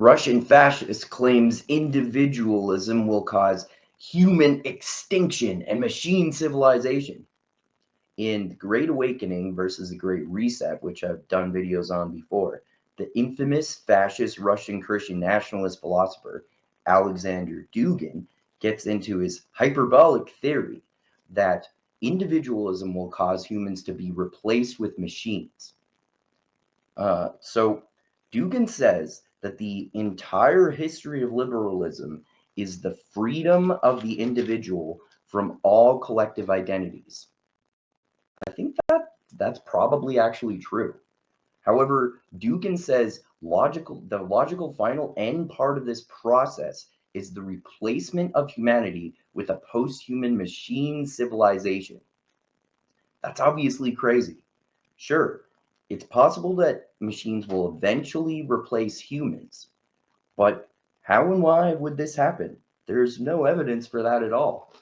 Russian fascist claims individualism will cause human extinction and machine civilization. In The Great Awakening versus the Great Reset, which I've done videos on before, the infamous fascist Russian Christian nationalist philosopher Aleksandr Dugin gets into his hyperbolic theory that individualism will cause humans to be replaced with machines. So Dugin says that the entire history of liberalism is the freedom of the individual from all collective identities. I think that's probably actually true. However, Dugin says the logical final end part of this process is the replacement of humanity with a post-human machine civilization. That's obviously crazy. Sure, it's possible that machines will eventually replace humans, but how and why would this happen? There's no evidence for that at all.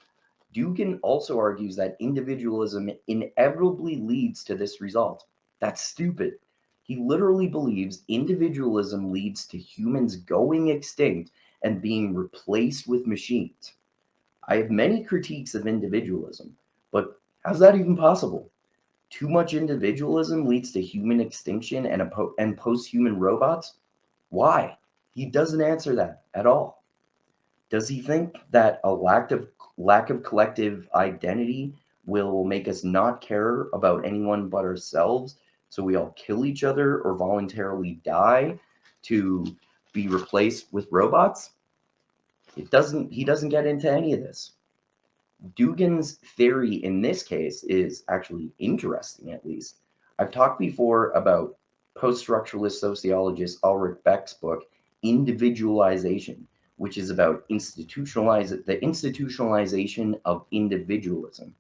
Dugin also argues that individualism inevitably leads to this result. That's stupid. He literally believes individualism leads to humans going extinct and being replaced with machines. I have many critiques of individualism, but how's that even possible? Too much individualism leads to human extinction and post-human robots? Why? He doesn't answer that at all. Does he think that a lack of collective identity will make us not care about anyone but ourselves, so we all kill each other or voluntarily die to be replaced with robots? He doesn't get into any of this. Dugin's theory in this case is actually interesting, at least. I've talked before about post-structuralist sociologist Ulrich Beck's book, Individualization, which is about the institutionalization of individualism.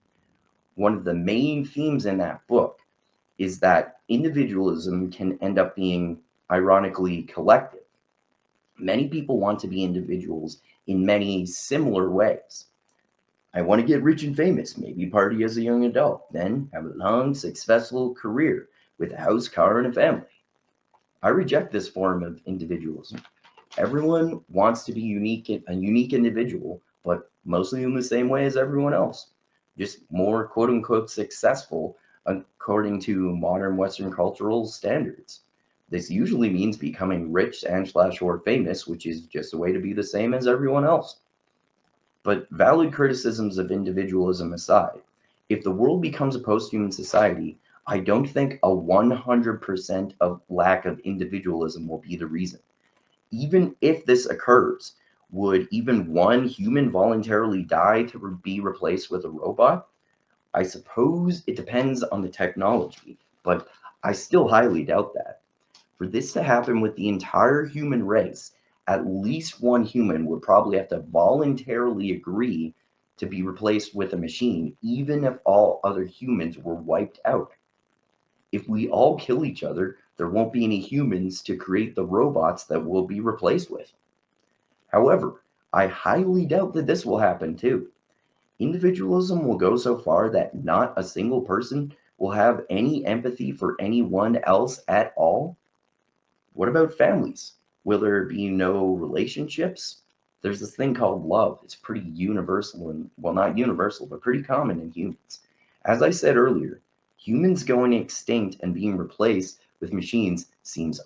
One of the main themes in that book is that individualism can end up being, ironically, collective. Many people want to be individuals in many similar ways. I want to get rich and famous, maybe party as a young adult, then have a long, successful career with a house, car, and a family. I reject this form of individualism. Everyone wants to be a unique individual, but mostly in the same way as everyone else. Just more quote unquote successful according to modern Western cultural standards. This usually means becoming rich and/or famous, which is just a way to be the same as everyone else. But valid criticisms of individualism aside, if the world becomes a post-human society, I don't think a 100% of lack of individualism will be the reason. Even if this occurs, would even one human voluntarily die to be replaced with a robot? I suppose it depends on the technology, but I still highly doubt that. For this to happen with the entire human race, at least one human would probably have to voluntarily agree to be replaced with a machine, even if all other humans were wiped out. If we all kill each other, there won't be any humans to create the robots that we'll be replaced with. However, I highly doubt that this will happen too. Individualism will go so far that not a single person will have any empathy for anyone else at all. What about families? Will there be no relationships? There's this thing called love. It's pretty universal and, well, not universal, but pretty common in humans. As I said earlier, humans going extinct and being replaced with machines seems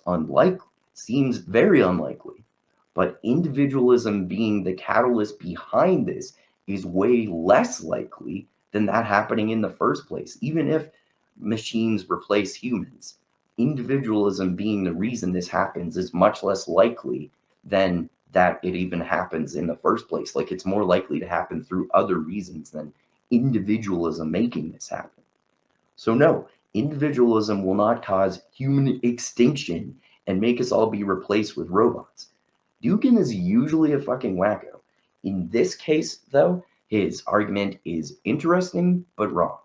very unlikely. But individualism being the catalyst behind this is way less likely than that happening in the first place. Even if machines replace humans, individualism being the reason this happens is much less likely than that it even happens in the first place. Like, it's more likely to happen through other reasons than individualism making this happen. So no, individualism will not cause human extinction and make us all be replaced with robots. Dugin is usually a fucking wacko. In this case, though, his argument is interesting but wrong.